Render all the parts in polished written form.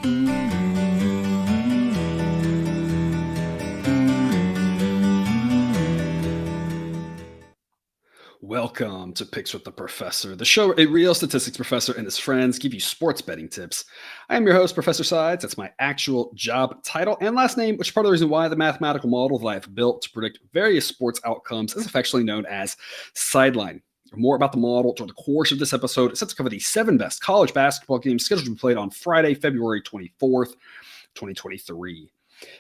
Welcome to Picks with the Professor, the show where a real statistics professor and his friends give you sports betting tips. I am your host, Professor Sides. That's my actual job title and last name, which is part of the reason why the mathematical model that I have built to predict various sports outcomes is affectionately known as Sideline. More about the model during the course of this episode. It's set to cover the 7 best college basketball games scheduled to be played on Friday, February 24th, 2023.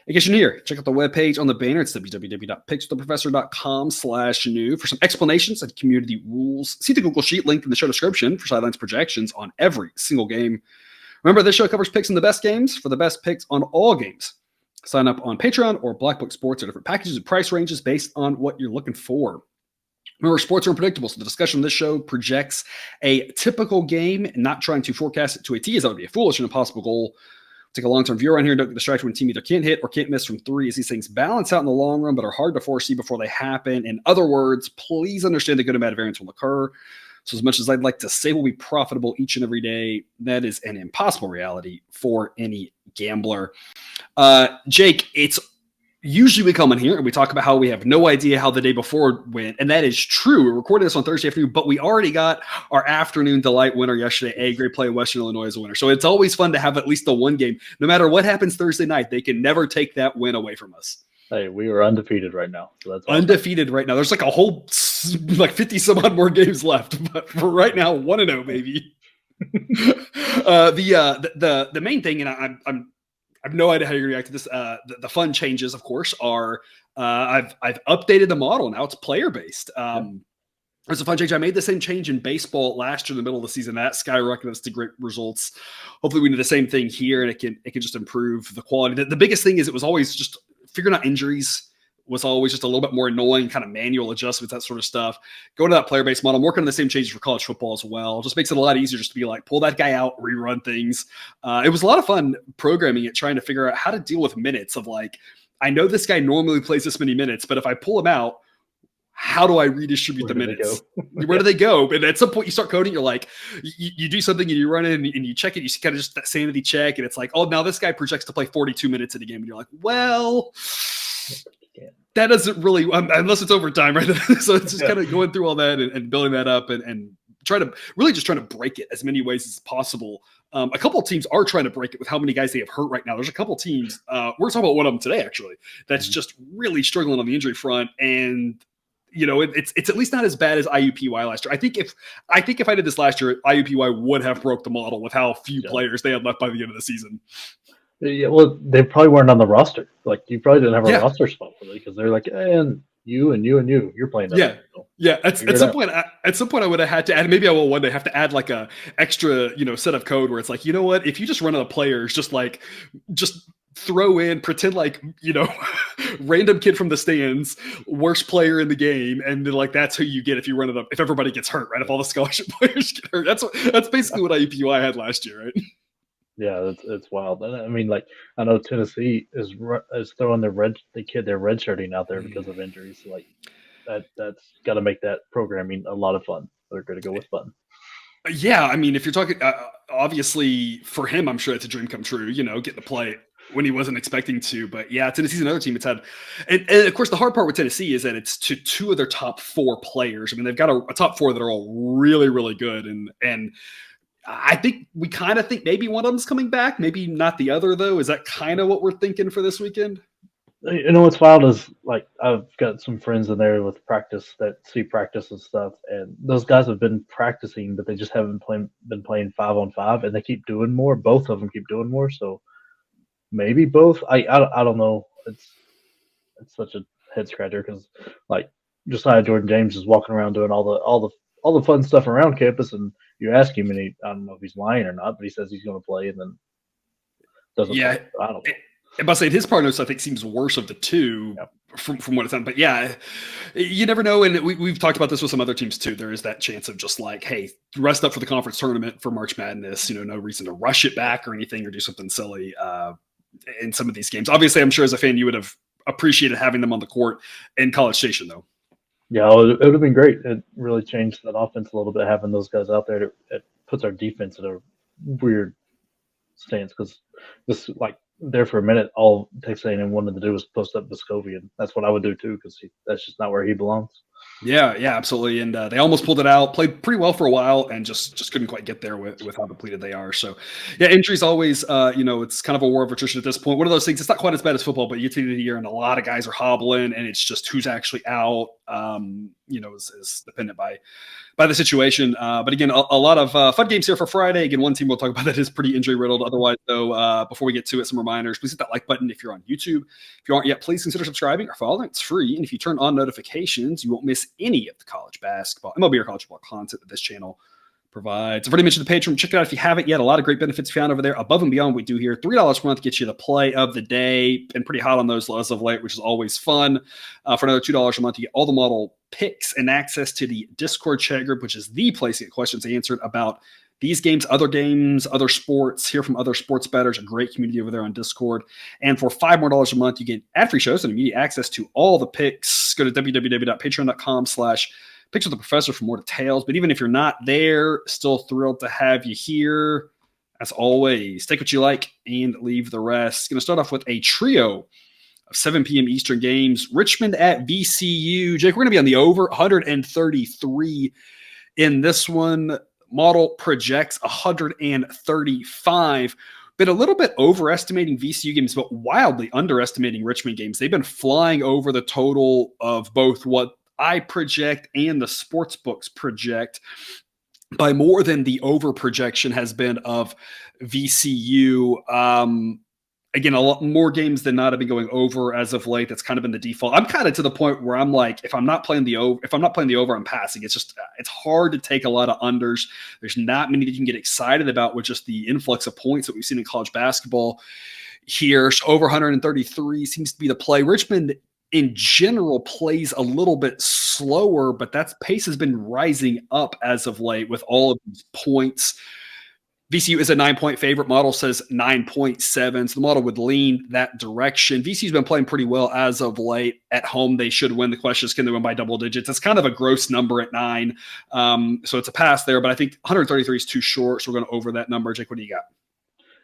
In case you're new here, check out the webpage on the banner. It's www.pickswiththeprofessor.com/new for some explanations and community rules. See the Google Sheet linked in the show description for Sidelines projections on every single game. Remember, this show covers picks in the best games for the best picks on all games. Sign up on Patreon or Black Book Sports or different packages and price ranges based on what you're looking for. Remember, sports are unpredictable, so the discussion on this show projects a typical game and not trying to forecast it to a T, as that would be a foolish and impossible goal. Take a long-term view around here and don't get distracted when a team either can't hit or can't miss from three, as these things balance out in the long run but are hard to foresee before they happen. In other words, please understand that good and bad variance will occur. So as much as I'd like to say we'll be profitable each and every day, that is an impossible reality for any gambler. Jake, it's usually we come in here and we talk about how we have no idea how the day before went, and that is true. We're recording this on Thursday afternoon, but we already got our afternoon delight winner yesterday, a great play Western Illinois as a winner. So it's always fun to have at least the one game. No matter what happens Thursday night, they can never take that win away from us. Hey, we are undefeated right now. So that's awesome. Undefeated right now. There's like a whole 50 some odd more games left, but for right now, 1-0, baby. The main thing, and I have no idea how you're going to react to this. The fun changes, of course, are I've updated the model. Now it's player-based. There's a fun change. I made the same change in baseball last year in the middle of the season. That skyrocketed us to great results. Hopefully we do the same thing here, and it can just improve the quality. The biggest thing is it was always just figuring out injuries was always just a little bit more annoying, kind of manual adjustments, that sort of stuff. Go to that player-based model. I'm working on the same changes for college football as well. Just makes it a lot easier just to be like, pull that guy out, rerun things. It was a lot of fun programming it, trying to figure out how to deal with minutes of like, I know this guy normally plays this many minutes, but if I pull him out, how do I redistribute the minutes? Where do they go? And at some point you start coding, you're like, you do something and you run it and you check it. You see kind of just that sanity check. And it's like, oh, now this guy projects to play 42 minutes in a game. And you're like, well, that doesn't really, unless it's overtime, right? So it's just kind of going through all that and building that up and trying to break it as many ways as possible. A couple of teams are trying to break it with how many guys they have hurt right now. There's a couple of teams, we're talking about one of them today, actually, that's just really struggling on the injury front. And, you know, it's at least not as bad as IUPUI last year. I think if I did this last year, IUPUI would have broke the model with how few players they had left by the end of the season. Yeah, well, they probably weren't on the roster. Like, you probably didn't have a roster spot for them because they're like, and you and you and you, you're playing that. Yeah. At some point, I would have had to add. Maybe I will one day have to add like a extra, set of code where it's like, you know what? If you just run out of players, just throw in, pretend like, random kid from the stands, worst player in the game, and then like that's who you get if you run it up. If everybody gets hurt, right? If all the scholarship players get hurt, that's basically what IUPUI had last year, right? Yeah, it's wild. I mean, like, I know Tennessee is throwing they're redshirting out there because of injuries. Like, that's got to make that programming a lot of fun. They're going to go with fun. Yeah, I mean, if you're talking, obviously for him, I'm sure it's a dream come true. Getting to play when he wasn't expecting to. But yeah, Tennessee's another team. It's had, and of course, the hard part with Tennessee is that it's to 2 of their top 4 players. I mean, they've got a top 4 that are all really, really good, and I think we kind of think maybe one of them's coming back, maybe not the other, though. Is that kind of what we're thinking for this weekend? What's wild is, like, I've got some friends in there with practice that see practice and stuff, and those guys have been practicing, but they just haven't been playing 5-on-5, and they keep doing more. Both of them keep doing more, so maybe both. I don't know. It's such a head scratcher because, like, Josiah Jordan James is walking around doing all the fun stuff around campus, and you ask him, and I don't know if he's lying or not, but he says he's going to play, and then doesn't. Yeah, play. I don't know. And by saying his prognosis, I think seems worse of the two from what it's done. But yeah, you never know. And we've talked about this with some other teams too. There is that chance of just like, hey, rest up for the conference tournament for March Madness. No reason to rush it back or anything or do something silly in some of these games. Obviously, I'm sure as a fan, you would have appreciated having them on the court in College Station, though. Yeah, it would have been great. It really changed that offense a little bit, having those guys out there. It puts our defense in a weird stance because this like there for a minute, all Texas A&M wanted to do was post up Vescovi, and that's what I would do too because that's just not where he belongs. Yeah, absolutely. And they almost pulled it out, played pretty well for a while, and just couldn't quite get there with how depleted they are. So, yeah, injuries always, it's kind of a war of attrition at this point. One of those things, it's not quite as bad as football, but you get to the end of the year and a lot of guys are hobbling, and it's just who's actually out, is dependent by the situation. But again, a lot of fun games here for Friday. Again, one team we'll talk about that is pretty injury riddled. Otherwise, though, before we get to it, some reminders. Please hit that like button if you're on YouTube. If you aren't yet, please consider subscribing or following. It's free. And if you turn on notifications, you won't miss any of the college basketball, MLB, or college football content that this channel provides. I've already mentioned the Patreon. Check it out if you haven't yet. A lot of great benefits found over there above and beyond what we do here. $3 per month gets you the play of the day. Been pretty hot on those as of late, which is always fun. For another $2 a month, you get all the model picks and access to the Discord chat group, which is the place to get questions answered about these games, other sports, hear from other sports bettors, a great community over there on Discord. And for $5 more a month, you get ad-free shows and immediate access to all the picks. Go to www.patreon.com/Picks with the Professor for more details. But even if you're not there, still thrilled to have you here. As always, take what you like and leave the rest. Going to start off with a trio of 7 p.m. Eastern games. Richmond at VCU. Jake, we're going to be on the over 133 in this one. Model projects 135. Been a little bit overestimating VCU games, but wildly underestimating Richmond games. They've been flying over the total of both what I project and the sports books project by more than the over projection has been of VCU. Again, a lot more games than not have been going over as of late. That's kind of been the default. I'm kind of to the point where I'm like, if I'm not playing the over, I'm passing. It's just, it's hard to take a lot of unders. There's not many that you can get excited about with just the influx of points that we've seen in college basketball here. So over 133 seems to be the play. Richmond in general plays a little bit slower, but that pace has been rising up as of late with all of these points. VCU is a 9-point favorite. Model says 9.7. So the model would lean that direction. VCU's been playing pretty well as of late. At home, they should win. The question is, can they win by double digits? It's kind of a gross number at 9. So it's a pass there, but I think 133 is too short. So we're going to over that number. Jake, what do you got?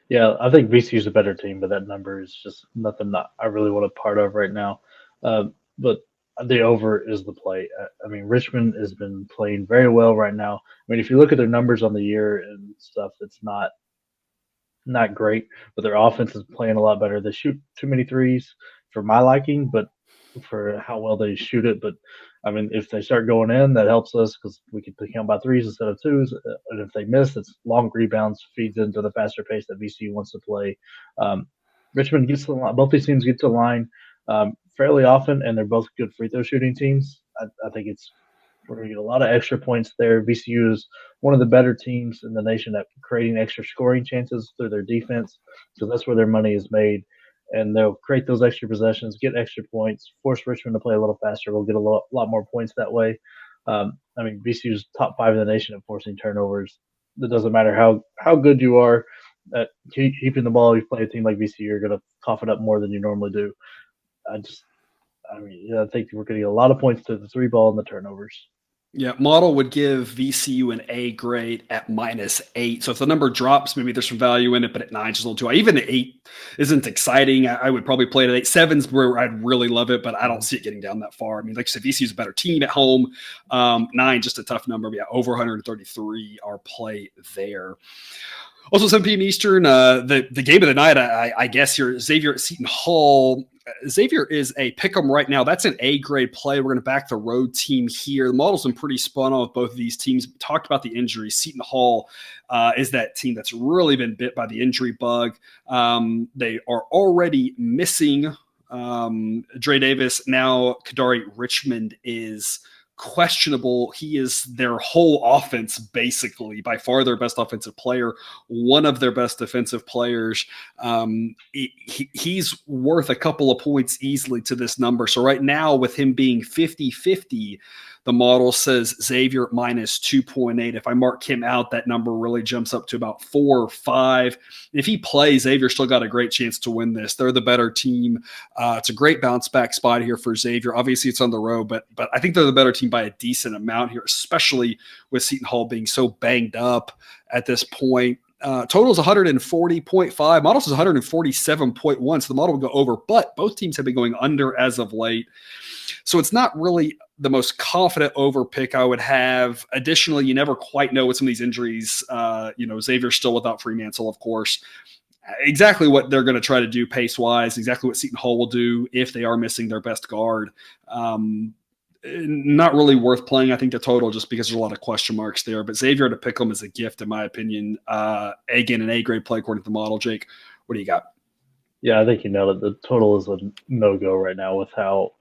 Yeah, I think VCU's a better team, but that number is just nothing that I really want a part of right now. But the over is the play. I mean, Richmond has been playing very well right now. I mean, if you look at their numbers on the year and stuff, it's not great, but their offense is playing a lot better. They shoot too many threes for my liking, but for how well they shoot it. But I mean, if they start going in, that helps us because we can count by threes instead of twos. And if they miss, it's long rebounds, feeds into the faster pace that VCU wants to play. Richmond gets to the line. Both these teams get to the line fairly often, and they're both good free throw shooting teams. I think we're going to get a lot of extra points there. VCU is one of the better teams in the nation at creating extra scoring chances through their defense, so that's where their money is made. And they'll create those extra possessions, get extra points, force Richmond to play a little faster. We'll get a lot more points that way. I mean, VCU's top 5 in the nation at forcing turnovers. It doesn't matter how good you are at keeping the ball. You play a team like VCU, you're going to cough it up more than you normally do. I think we're going to get a lot of points to the 3 ball and the turnovers. Yeah, model would give VCU an A grade at -8. So if the number drops, maybe there's some value in it, but at 9 is a little too high. Even at 8 isn't exciting. I would probably play it at 8. 7's where I'd really love it, but I don't see it getting down that far. I mean, like I said, VCU's a better team at home. 9, just a tough number. But yeah, over 133 our play there. Also, 7 p.m. Eastern, the game of the night, I guess here, Xavier at Seton Hall. Xavier is a pick'em right now. That's an A-grade play. We're going to back the road team here. The model's been pretty spun on with both of these teams. We talked about the injuries. Seton Hall is that team that's really been bit by the injury bug. They are already missing Dre Davis. Now Kadari Richmond is questionable. He is their whole offense, basically, by far their best offensive player, one of their best defensive players. He's worth a couple of points easily to this number. So right now, with him being 50-50, the model says Xavier -2.8. If I mark him out, that number really jumps up to about 4 or 5. If he plays, Xavier still got a great chance to win this. They're the better team. It's a great bounce back spot here for Xavier. Obviously, it's on the road, but I think they're the better team by a decent amount here, especially with Seton Hall being so banged up at this point. Total is 140.5. Models is 147.1. So the model will go over, but both teams have been going under as of late. So it's not really the most confident over pick I would have. Additionally, you never quite know with some of these injuries. Xavier's still without Fremantle, of course. Exactly what they're going to try to do pace-wise, exactly what Seton Hall will do if they are missing their best guard. Not really worth playing, I think, the total just because there's a lot of question marks there. But Xavier to pick them is a gift, in my opinion. Again, an A-grade play according to the model. Jake, what do you got? Yeah, I think you nailed it. The total is a no-go right now with how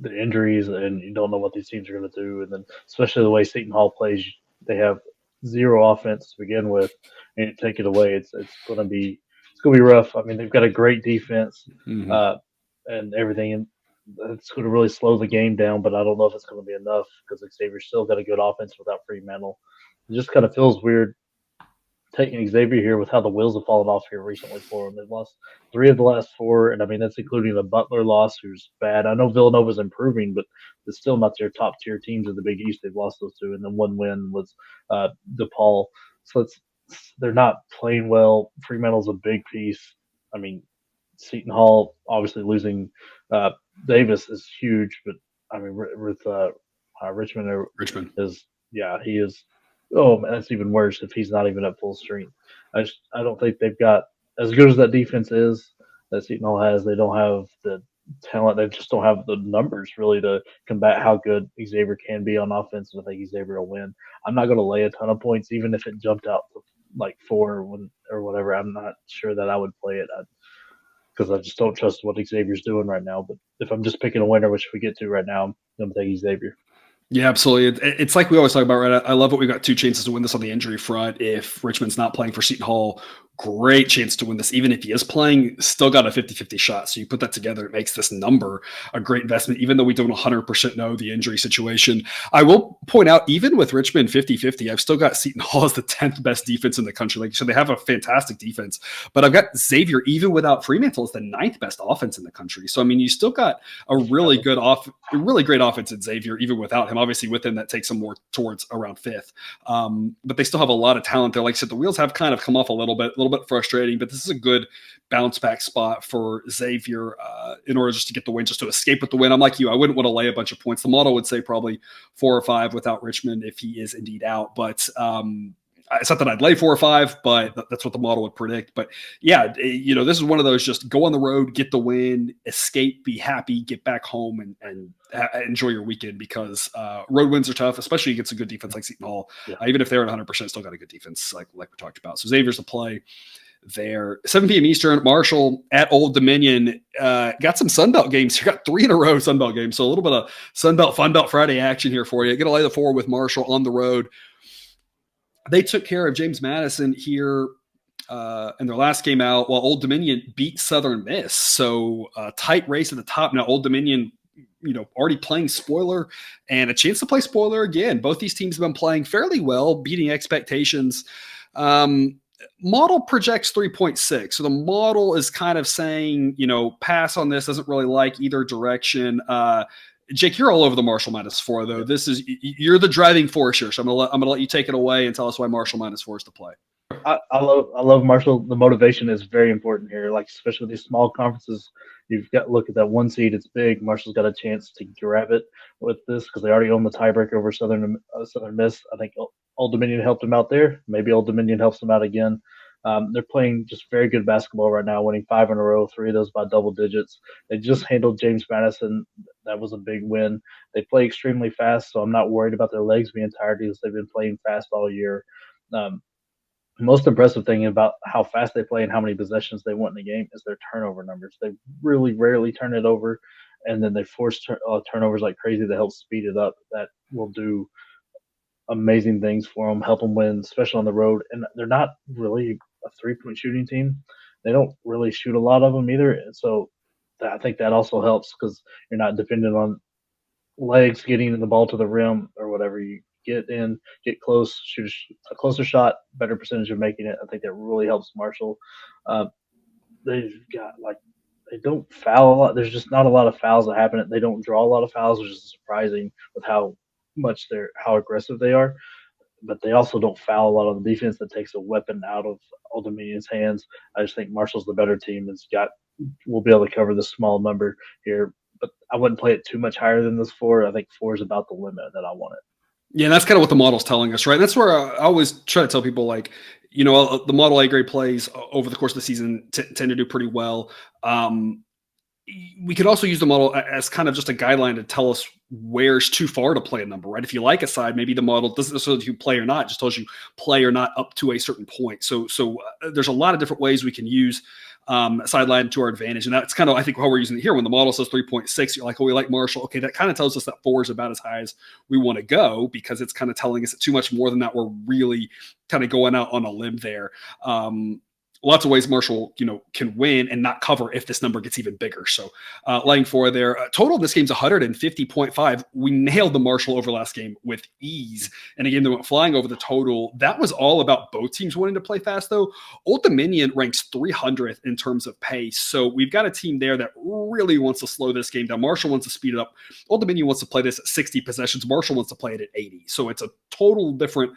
the injuries, and you don't know what these teams are going to do. And then especially the way Seton Hall plays, they have zero offense to begin with, and you take it away, it's going to be rough. I mean, they've got a great defense and everything, and it's going to really slow the game down. But I don't know if it's going to be enough because Xavier's still got a good offense without Fremantle. It just kind of feels weird taking Xavier here with how the wheels have fallen off here recently for them. They've lost 3 of the last 4, and I mean that's including the Butler loss, who's bad. I know Villanova's improving, but it's still not their top tier teams in the Big East. They've lost those 2, and then one win was DePaul. So they're not playing well. Fremantle's a big piece. I mean, Seton Hall obviously losing Davis is huge, but I mean with Richmond is he is. Oh man, that's even worse if he's not even at full strength. I don't think they've got as good as that defense is that Seton Hall has. They don't have the talent. They just don't have the numbers really to combat how good Xavier can be on offense. And I think Xavier will win. I'm not going to lay a ton of points, even if it jumped out to like 4 or whatever. I'm not sure that I would play it because I just don't trust what Xavier's doing right now. But if I'm just picking a winner, which we get to right now, I'm going to take Xavier. Yeah, absolutely. It's like we always talk about, right? I love what we've got 2 chances to win this on the injury front. If Richmond's not playing for Seton Hall, great chance to win this. Even if he is playing, still got a 50-50 shot. So you put that together, it makes this number a great investment, even though we don't 100% know the injury situation. I will point out, even with Richmond 50-50, I've still got Seton Hall as the 10th best defense in the country. Like, so they have a fantastic defense, but I've got Xavier, even without Fremantle, as the 9th best offense in the country. So, I mean, you still got a really good really great offense at Xavier, even without him. Obviously with him, that takes them more towards around 5th. But they still have a lot of talent there. Like I said, the wheels have kind of come off a little bit frustrating, but this is a good bounce back spot for Xavier in order just to get the win, just to escape with the win. I'm like you, I wouldn't want to lay a bunch of points. The model would say probably 4 or 5 without Richmond if he is indeed out, but it's not that I'd lay 4 or 5, but that's what the model would predict. But yeah, this is one of those, just go on the road, get the win, escape, be happy, get back home and enjoy your weekend, because road wins are tough, especially against a good defense like Seton Hall. Yeah. Even if they're at 100%, still got a good defense like we talked about. So Xavier's to play there. 7 p.m. Eastern, Marshall at Old Dominion. Got some Sunbelt games. You got 3 in a row Sunbelt games. So a little bit of Sunbelt Fun Belt Friday action here for you. Going to lay the 4 with Marshall on the road. They took care of James Madison here in their last game out, while Old Dominion beat Southern Miss. So tight race at the top. Now Old Dominion, already playing spoiler and a chance to play spoiler again. Both these teams have been playing fairly well, beating expectations. Model projects 3.6. So the model is kind of saying, pass on this, doesn't really like either direction. Jake, you're all over the Marshall -4 though. You're the driving force here. So I'm gonna let you take it away and tell us why Marshall -4 is to play. I love Marshall. The motivation is very important here. Like, especially with these small conferences, you've got to look at that 1 seed. It's big. Marshall's got a chance to grab it with this because they already own the tiebreaker over Southern Miss. I think Old Dominion helped them out there. Maybe Old Dominion helps them out again. They're playing just very good basketball right now, winning 5 in a row, 3 of those by double digits. They just handled James Madison. That was a big win. They play extremely fast, so I'm not worried about their legs being tired because they've been playing fast all year. Most impressive thing about how fast they play and how many possessions they want in the game is their turnover numbers. They really rarely turn it over, and then they force turnovers like crazy to help speed it up. That will do amazing things for them, help them win, especially on the road. And they're not really a 3-point shooting team. They don't really shoot a lot of them either. So I think that also helps because you're not dependent on legs getting the ball to the rim or whatever. You get in, get close, shoot a closer shot, better percentage of making it. I think that really helps Marshall. They've got they don't foul a lot. There's just not a lot of fouls that happen. They don't draw a lot of fouls, which is surprising with how aggressive they are. but they also don't foul a lot on the defense. That takes a weapon out of Old Dominion's hands. I just think Marshall's the better team. We'll be able to cover this small number here, but I wouldn't play it too much higher than this 4. I think 4 is about the limit that I want it. Yeah, that's kind of what the model's telling us, right? And that's where I always try to tell people, like, the model A grade plays over the course of the season tend to do pretty well. We could also use the model as kind of just a guideline to tell us where's too far to play a number, right? If you like a side, maybe the model doesn't necessarily tell you play or not, just tells you play or not up to a certain point. So there's a lot of different ways we can use sideline to our advantage. And that's kind of, I think, how we're using it here. When the model says 3.6, you're like, oh, we like Marshall. Okay, that kind of tells us that 4 is about as high as we want to go, because it's kind of telling us that too much more than that, we're really kind of going out on a limb there. Lots of ways Marshall, can win and not cover if this number gets even bigger. So laying 4 there. Total in this game's 150.5. We nailed the Marshall over last game with ease. And a game that went flying over the total. That was all about both teams wanting to play fast, though. Old Dominion ranks 300th in terms of pace. So we've got a team there that really wants to slow this game down. Marshall wants to speed it up. Old Dominion wants to play this at 60 possessions. Marshall wants to play it at 80. So it's a total different,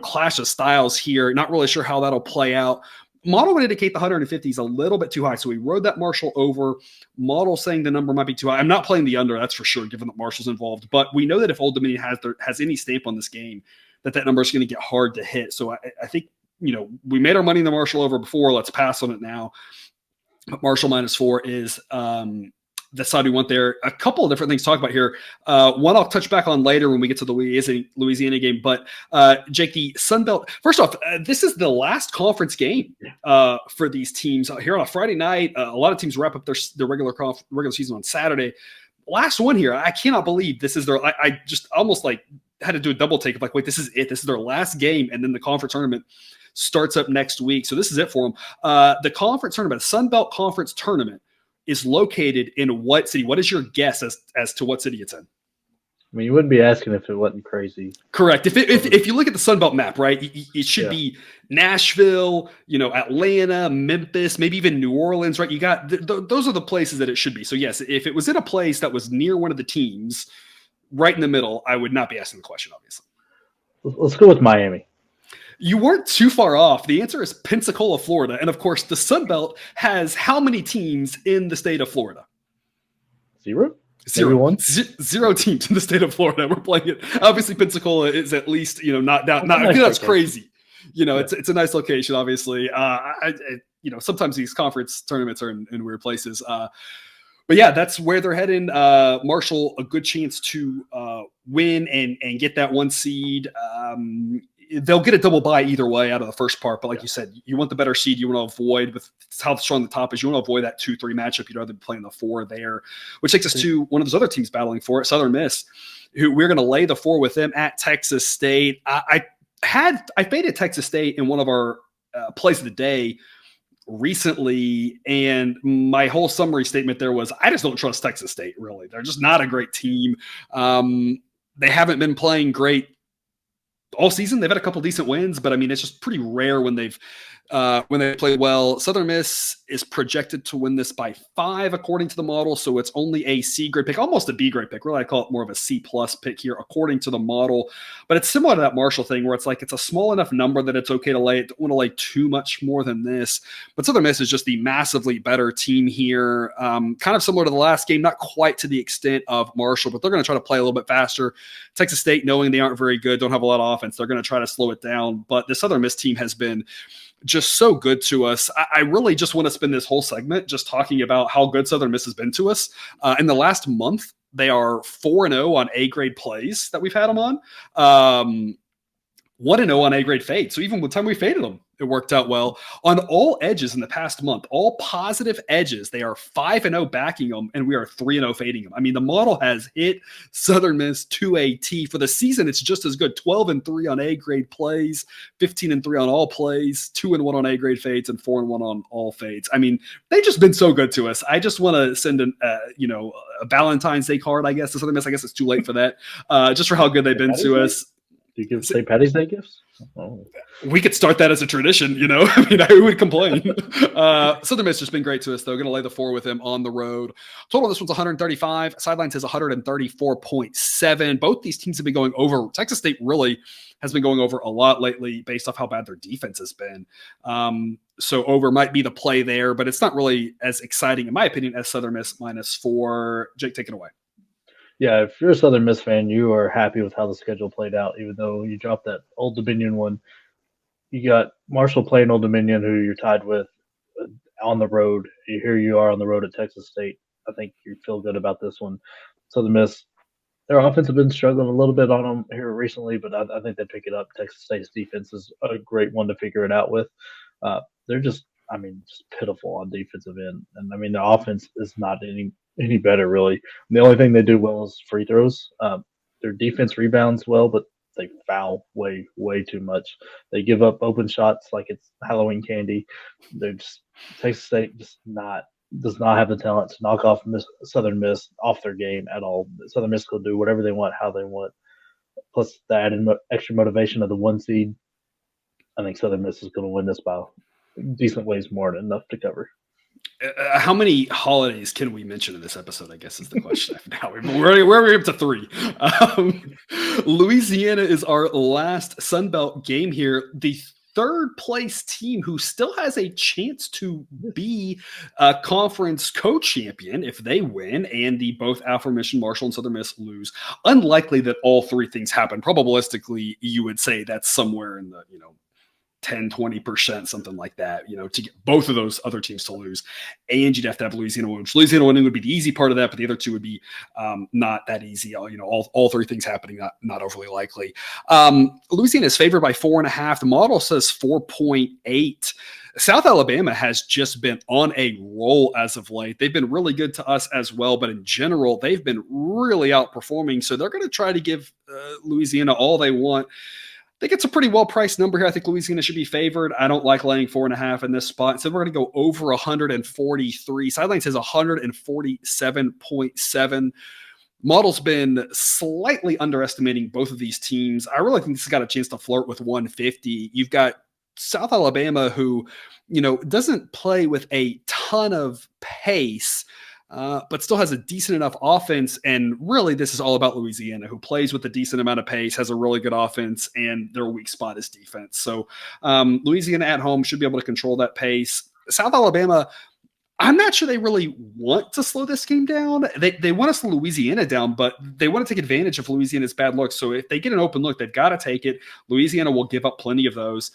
clash of styles here. Not really sure how that'll play out. Model would indicate the 150 is a little bit too high. So we rode that Marshall over. Model saying the number might be too high. I'm not playing the under, that's for sure, given that Marshall's involved. But we know that if Old Dominion has any stamp on this game, that number is going to get hard to hit. So I think, we made our money in the Marshall over before. Let's pass on it now. But Marshall -4 is the side we want there. A couple of different things to talk about here. One I'll touch back on later when we get to the Louisiana game. But Jake, the Sun Belt, first off, this is the last conference game for these teams here on a Friday night. A lot of teams wrap up their regular season on Saturday. Last one here. I cannot believe this is I just almost had to do a double take of wait, this is it. This is their last game. And then the conference tournament starts up next week. So this is it for them. The conference tournament, Sun Belt Conference Tournament, is located in what city? What is your guess as to what city it's in? I mean, you wouldn't be asking if it wasn't crazy. Correct. If you look at the Sun Belt map, right, it should be Nashville, Atlanta, Memphis, maybe even New Orleans, right? You got those are the places that it should be. So yes, if it was in a place that was near one of the teams, right in the middle, I would not be asking the question, obviously. Let's go with Miami. You weren't too far off. The answer is Pensacola, Florida. And of course, the Sun Belt has how many teams in the state of Florida? Zero teams in the state of Florida. We're playing it. Obviously, Pensacola is at least, not down. That's crazy. It's a nice location, obviously. Sometimes these conference tournaments are in weird places. But yeah, that's where they're heading. Marshall, a good chance to win and get that 1 seed. They'll get a double bye either way out of the first part. But like you said, you want the better seed. You want to avoid, with how strong the top is, you want to avoid that 2-3 matchup. You'd rather be playing the 4 there, which takes us to one of those other teams battling for it, Southern Miss, who we're going to lay the 4 with them at Texas State. I faded Texas State in one of our plays of the day recently, and my whole summary statement there was, I just don't trust Texas State, really. They're just not a great team. They haven't been playing great all season. They've had a couple decent wins, but I mean, it's just pretty rare when they play well. Southern Miss is projected to win this by 5 according to the model, so it's only a C grade pick, almost a B grade pick. Really, I call it more of a C plus pick here according to the model. But it's similar to that Marshall thing where it's it's a small enough number that it's okay to lay it. Don't want to lay too much more than this. But Southern Miss is just the massively better team here. Kind of similar to the last game, not quite to the extent of Marshall, but they're going to try to play a little bit faster. Texas State, knowing they aren't very good, don't have a lot of offense, they're going to try to slow it down. But the Southern Miss team has been just so good to us. I really just want to spend this whole segment just talking about how good Southern Miss has been to us. In the last month, they are 4-0 on A-grade plays that we've had them on. 1-0 on A-grade fade. So even with the time we faded them, it worked out well. On all edges in the past month, all positive edges, they are 5-0 backing them, and we are 3-0 fading them. I mean, the model has hit Southern Miss to a T. For the season, it's just as good. 12-3 on A-grade plays, 15-3 on all plays, 2-1 on A-grade fades, and 4-1 on all fades. I mean, they've just been so good to us. I just want to send a Valentine's Day card, I guess, to Southern Miss. I guess it's too late for that. Just for how good they've been to us. Do you give St. Patty's Day gifts? Oh. We could start that as a tradition, I mean, who would complain? Southern Miss just been great to us, though. Going to lay the 4 with him on the road. Total, this one's 135. Sideline says 134.7. Both these teams have been going over. Texas State really has been going over a lot lately based off how bad their defense has been. So over might be the play there, but it's not really as exciting, in my opinion, as Southern Miss -4. Jake, take it away. Yeah, if you're a Southern Miss fan, you are happy with how the schedule played out, even though you dropped that Old Dominion one. You got Marshall playing Old Dominion, who you're tied with on the road. Here you are on the road at Texas State. I think you feel good about this one. Southern Miss, their offense have been struggling a little bit on them here recently, but I think they pick it up. Texas State's defense is a great one to figure it out with. They're just pitiful on defensive end. And, I mean, their offense is not any better, really. The only thing they do well is free throws. Their defense rebounds well, but they foul way, way too much. They give up open shots like it's Halloween candy. They're just Texas State does not have the talent to knock off Southern Miss off their game at all. Southern Miss will do whatever they want, how they want. Plus the added extra motivation of the 1 seed. I think Southern Miss is going to win this by decent ways more than enough to cover. How many holidays can we mention in this episode, I guess, is the question. Now we're up to 3. Louisiana is our last Sun Belt game here. The third place team who still has a chance to be a conference co-champion if they win and the both aforementioned Marshall and Southern Miss lose. Unlikely that all 3 things happen. Probabilistically, you would say that's somewhere in the, 10, 20%, something like that, to get both of those other teams to lose. And you'd have to have Louisiana win, which Louisiana winning would be the easy part of that, but the other 2 would be not that easy. All 3 things happening, not overly likely. Louisiana is favored by 4.5. The model says 4.8. South Alabama has just been on a roll as of late. They've been really good to us as well, but in general, they've been really outperforming. So they're going to try to give Louisiana all they want. I think it's a pretty well-priced number here. I think Louisiana should be favored. I don't like laying 4.5 in this spot. So we're going to go over 143. Sideline says 147.7. Model's been slightly underestimating both of these teams. I really think this has got a chance to flirt with 150. You've got South Alabama, who, doesn't play with a ton of pace, but still has a decent enough offense. And really, this is all about Louisiana, who plays with a decent amount of pace, has a really good offense, and their weak spot is defense. So Louisiana at home should be able to control that pace. South Alabama, I'm not sure they really want to slow this game down. They want to slow Louisiana down, but they want to take advantage of Louisiana's bad looks. So if they get an open look, they've got to take it. Louisiana will give up plenty of those.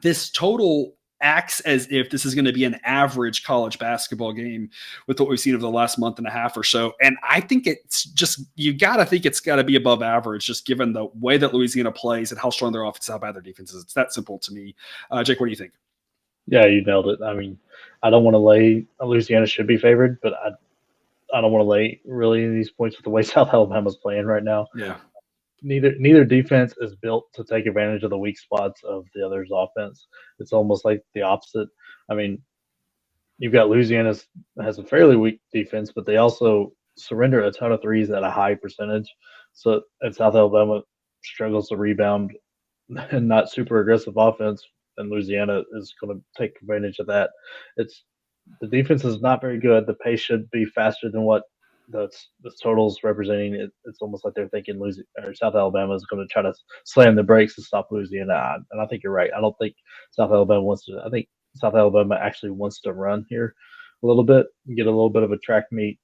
This total acts as if this is going to be an average college basketball game with what we've seen over the last month and a half or so. And I think it's just, you got to think it's got to be above average, just given the way that Louisiana plays and how strong their offense is, how bad their defense is. It's that simple to me. Jake, what do you think? Yeah, you nailed it. I mean, I don't want to lay Louisiana should be favored, but I don't want to lay really these points with the way South Alabama's playing right now. Yeah. Neither defense is built to take advantage of the weak spots of the other's offense. It's almost like the opposite. I mean, you've got Louisiana has a fairly weak defense, but they also surrender a ton of threes at a high percentage. So, and South Alabama struggles to rebound and not super aggressive offense, and Louisiana is going to take advantage of that. The defense is not very good. The pace should be faster than what the totals representing. It's almost like they're thinking South Alabama is going to try to slam the brakes to stop Louisiana. And I think you're right. I don't think South Alabama wants to. I think South Alabama actually wants to run here a little bit, get a little bit of a track meet,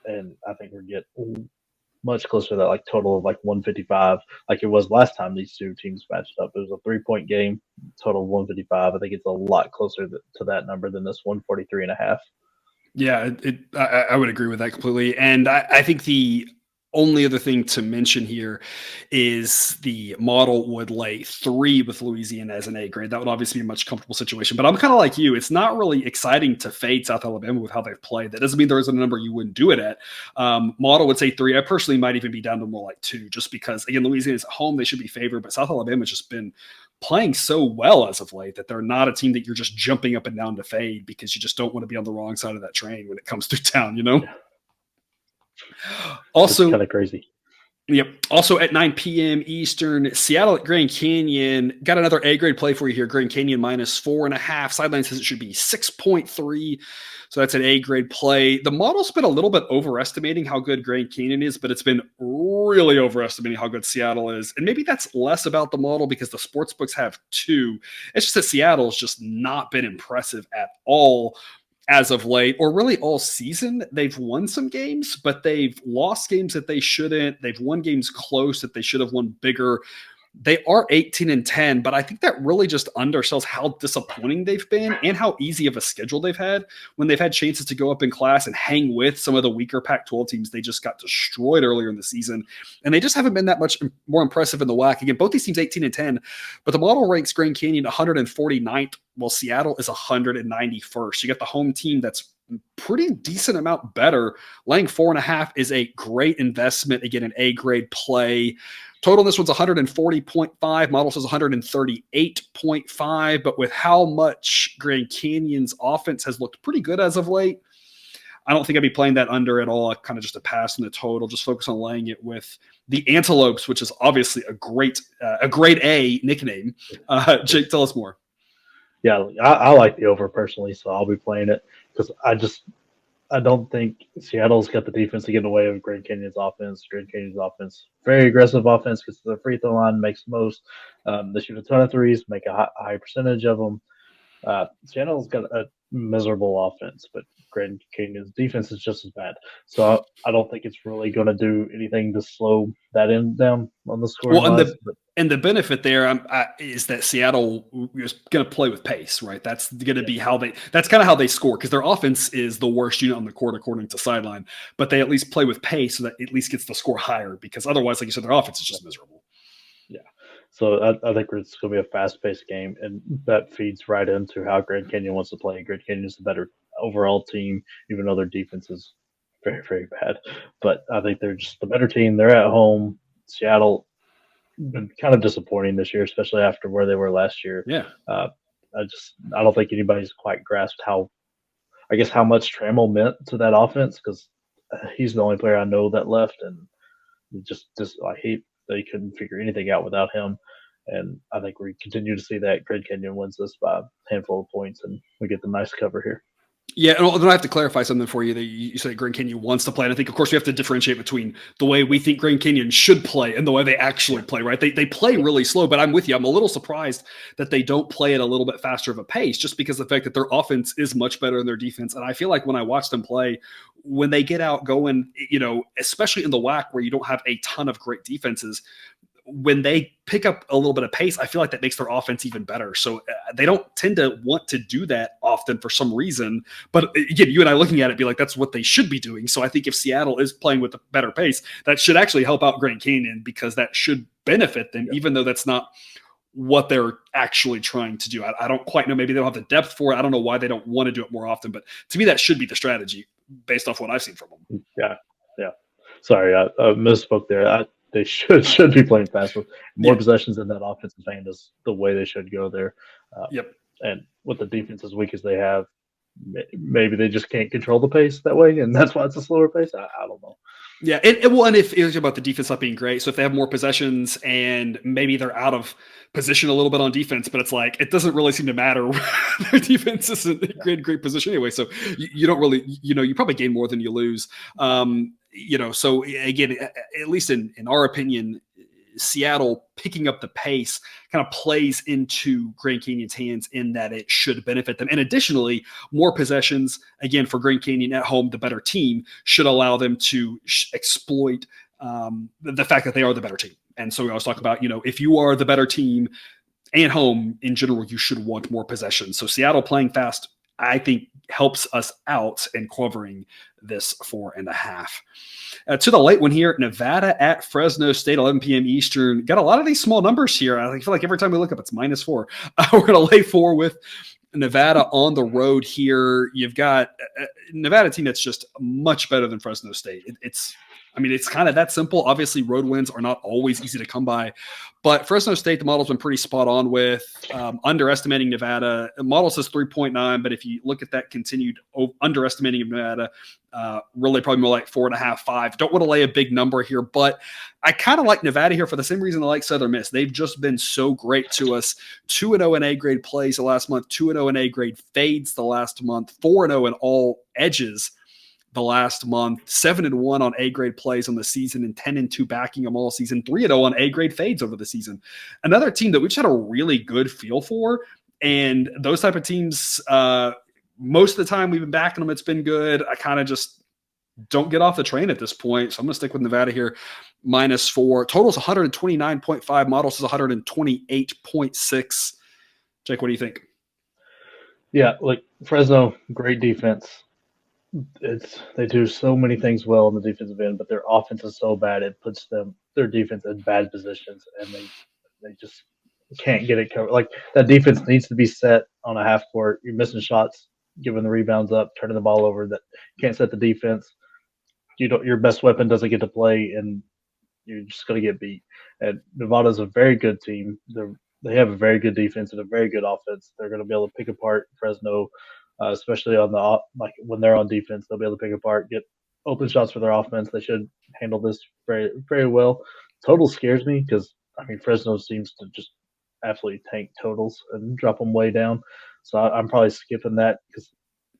and I think we'll get much closer to that like total of like 155, like it was last time these 2 teams matched up. It was a 3-point game, total of 155. I think it's a lot closer to that number than this 143.5. Yeah, I would agree with that completely. And I think the only other thing to mention here is the model would lay 3 with Louisiana as an A grade. That would obviously be a much comfortable situation. But I'm kind of like you. It's not really exciting to fade South Alabama with how they've played. That doesn't mean there isn't a number you wouldn't do it at. Model would say 3. I personally might even be down to more like 2, just because, again, Louisiana's at home. They should be favored. But South Alabama's just been playing so well as of late that they're not a team that you're just jumping up and down to fade because you just don't want to be on the wrong side of that train when it comes through town, Yeah. Also, kind of crazy. Yep. Also at 9 p.m. Eastern, Seattle at Grand Canyon. Got another A grade play for you here. Grand Canyon -4.5. Sideline says it should be 6.3. So that's an A grade play. The model's been a little bit overestimating how good Grand Canyon is, but it's been really overestimating how good Seattle is. And maybe that's less about the model because the sports books have two. It's just that Seattle's just not been impressive at all as of late, or really all season. They've won some games, but they've lost games that they shouldn't. They've won games close that they should have won bigger. They are 18-10, but I think that really just undersells how disappointing they've been and how easy of a schedule they've had when they've had chances to go up in class and hang with some of the weaker Pac-12 teams. They just got destroyed earlier in the season, and they just haven't been that much more impressive in the WAC. Again, both these teams 18-10, but the model ranks Grand Canyon 149th, while Seattle is 191st. You got the home team that's pretty decent amount better. Laying 4.5 is a great investment. Again, an A grade play. Total in this one's 140.5. Model says 138.5. But with how much Grand Canyon's offense has looked pretty good as of late, I don't think I'd be playing that under at all. Kind of just a pass in the total. Just focus on laying it with the Antelopes, which is obviously a grade A nickname. Jake, tell us more. Yeah, I like the over personally, so I'll be playing it because I don't think Seattle's got the defense to get in the way of Grand Canyon's offense. Grand Canyon's offense, very aggressive offense because the free throw line makes the most. They shoot a ton of threes, make a high percentage of them. Seattle's got a miserable offense, but Grand Canyon's defense is just as bad. So I don't think it's really going to do anything to slow that end down on the score. Well, and the benefit there is that Seattle is going to play with pace, right? That's going to be that's kind of how they score, because their offense is the worst unit on the court according to Sideline, but they at least play with pace so that at least gets the score higher, because otherwise, like you said, their offense is just miserable. Yeah. So I think it's going to be a fast-paced game, and that feeds right into how Grand Canyon wants to play. Grand Canyon is a better overall team, even though their defense is very, very bad. But I think they're just the better team. They're at home. Seattle been kind of disappointing this year, especially after where they were last year. Yeah. I don't think anybody's quite grasped how much Trammell meant to that offense, because he's the only player I know that left, and they couldn't figure anything out without him. And I think we continue to see that Grand Canyon wins this by a handful of points, and we get the nice cover here. Yeah, and then I have to clarify something for you. That you say Grand Canyon wants to play, and I think, of course, we have to differentiate between the way we think Grand Canyon should play and the way they actually play, right? They play really slow, but I'm with you. I'm a little surprised that they don't play at a little bit faster of a pace, just because of the fact that their offense is much better than their defense. And I feel like when I watch them play, when they get out going, especially in the WAC where you don't have a ton of great defenses, when they pick up a little bit of pace, I feel like that makes their offense even better. So they don't tend to want to do that often for some reason. But again, you and I looking at it, be like, that's what they should be doing. So I think if Seattle is playing with a better pace, that should actually help out Grand Canyon, because that should benefit them, even though that's not what they're actually trying to do. I don't quite know. Maybe they don't have the depth for it. I don't know why they don't want to do it more often. But to me, that should be the strategy based off what I've seen from them. Yeah. Sorry, I misspoke there. They should be playing faster. More possessions in that offensive vein is the way they should go there. Yep. And with the defense as weak as they have, maybe they just can't control the pace that way, and that's why it's a slower pace. I don't know. Yeah, and if it's about the defense not being great, so if they have more possessions and maybe they're out of position a little bit on defense, but it's like it doesn't really seem to matter. Their defense isn't in great position anyway, so you don't really, you probably gain more than you lose. So again, at least in our opinion, Seattle picking up the pace kind of plays into Grand Canyon's hands in that it should benefit them. And additionally, more possessions, again, for Grand Canyon at home, the better team, should allow them to exploit the fact that they are the better team. And so we always talk about, if you are the better team and home in general, you should want more possessions. So Seattle playing fast, I think, helps us out in covering this 4.5. To the late one here, Nevada at Fresno State, 11 p.m. Eastern. Got a lot of these small numbers here. I feel like every time we look up, it's -4. We're going to lay 4 with Nevada on the road here. You've got a Nevada team that's just much better than Fresno State. I mean, it's kind of that simple. Obviously, road wins are not always easy to come by, but Fresno State, the model's been pretty spot on with underestimating Nevada. The model says 3.9, but if you look at that continued underestimating of Nevada, really probably more like 4.5, 5. Don't want to lay a big number here, but I kind of like Nevada here for the same reason I like Southern Miss. They've just been so great to us. 2-0 in A grade plays the last month, 2-0 in A grade fades the last month, 4-0 in all edges the last month, 7-1 on A grade plays on the season, and 10-2 backing them all season, 3-0 on A grade fades over the season. Another team that we've just had a really good feel for, and those type of teams, most of the time we've been backing them, it's been good. I kind of just don't get off the train at this point, so I'm going to stick with Nevada here, -4. Total's 129.5, models is 128.6. Jake, what do you think? Yeah, like Fresno, great defense. They do so many things well in the defensive end, but their offense is so bad it puts their defense in bad positions, and they just can't get it covered. Like that defense needs to be set on a half court. You're missing shots, giving the rebounds up, turning the ball over. That can't set the defense. Your best weapon doesn't get to play, and you're just going to get beat. And Nevada's a very good team. They have a very good defense and a very good offense. They're going to be able to pick apart Fresno. Especially on like when they're on defense, they'll be able to pick apart, get open shots for their offense. They should handle this very, very well. Total scares me because I mean Fresno seems to just absolutely tank totals and drop them way down. So I'm probably skipping that because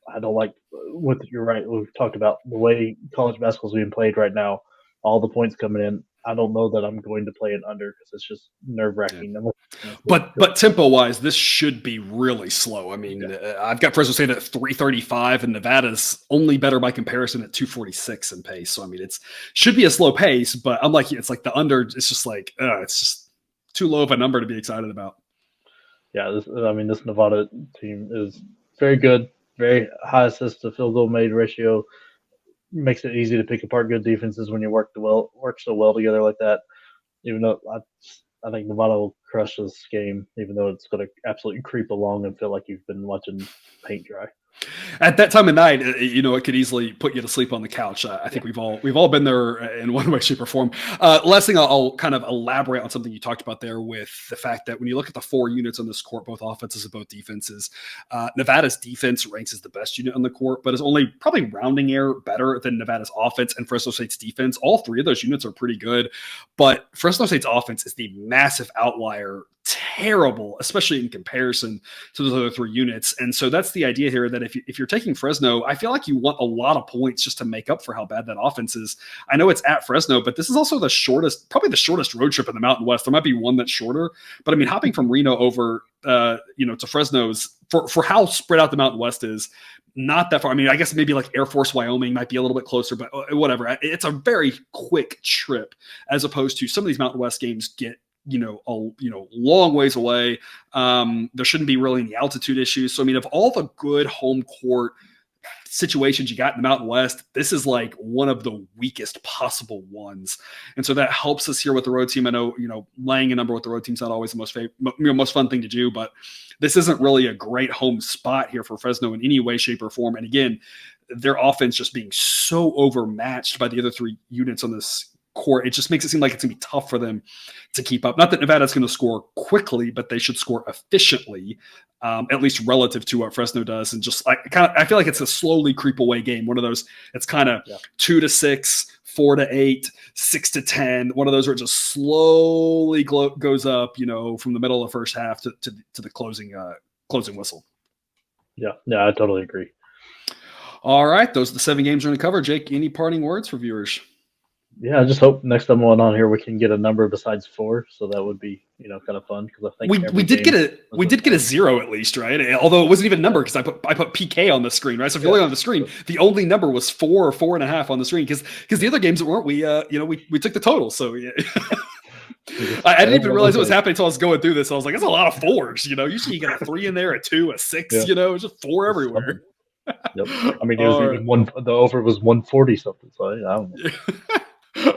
I don't like what you're right. We've talked about the way college basketball is being played right now. All the points coming in. I don't know that I'm going to play an under because it's just nerve wracking. Yeah. But tempo wise, this should be really slow. I mean, I've got Fresno State at 335, and Nevada's only better by comparison at 246 in pace. So I mean, it's should be a slow pace, but I'm like, it's like the under. It's just like it's just too low of a number to be excited about. Yeah, this Nevada team is very good, very high assist to field goal made ratio. Makes it easy to pick apart good defenses when you work so well together like that. Even though I think Nevada will crush this game, even though it's going to absolutely creep along and feel like you've been watching paint dry. At that time of night, it could easily put you to sleep on the couch. I think we've all been there in one way, shape, or form. Last thing, I'll kind of elaborate on something you talked about there with the fact that when you look at the 4 units on this court, both offenses and both defenses, Nevada's defense ranks as the best unit on the court, but is only probably rounding error better than Nevada's offense and Fresno State's defense. All 3 of those units are pretty good, but Fresno State's offense is the massive outlier. Terrible, especially in comparison to those other 3 units. And so that's the idea here, that if you're taking Fresno, I feel like you want a lot of points just to make up for how bad that offense is. I know it's at Fresno, but this is also probably the shortest road trip in the Mountain West. There might be one that's shorter, but I mean, hopping from Reno over, to Fresno's for how spread out the Mountain West is, not that far. I mean, I guess maybe like Air Force, Wyoming might be a little bit closer, but whatever. It's a very quick trip as opposed to some of these Mountain West games get long ways away. There shouldn't be really any altitude issues. So, I mean, of all the good home court situations you got in the Mountain West, this is like one of the weakest possible ones. And so that helps us here with the road team. I know, laying a number with the road team's not always the most fun thing to do, but this isn't really a great home spot here for Fresno in any way, shape, or form. And again, their offense just being so overmatched by the other 3 units on this court, it just makes it seem like it's going to be tough for them to keep up. Not that Nevada's going to score quickly, but they should score efficiently, at least relative to what Fresno does. And just I feel like it's a slowly creep away game. One of those, it's kind of 2-6, 4-8, 6-10. One of those where it just slowly goes up, from the middle of the first half to the closing whistle. Yeah, I totally agree. All right, those are the 7 games we're going to cover. Jake, any parting words for viewers? Yeah, I just hope next time I'm on here we can get a number besides 4, so that would be kind of fun because I think we did get a 0 at least, right? Although it wasn't even a number because I put PK on the scrine, right? So if you're looking on the screen, the only number was 4 or 4.5 on the screen because the other games that weren't, we took the total. So yeah. I didn't even realize it was happening until I was going through this. I was like, that's a lot of 4s. Usually you got a 3 in there, a 2, a 6. It's just 4 everywhere. Yep. I mean, it was even one. The over was 140 something. So I don't know.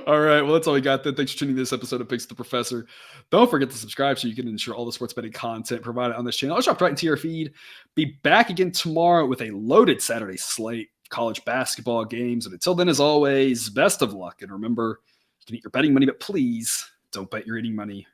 All right. Well, that's all we got then. Thanks for tuning in this episode of Picks the Professor. Don't forget to subscribe so you can ensure all the sports betting content provided on this channel. I'll drop right into your feed. Be back again tomorrow with a loaded Saturday slate. college basketball games. And until then, as always, best of luck. And remember, you can eat your betting money, but please don't bet your eating money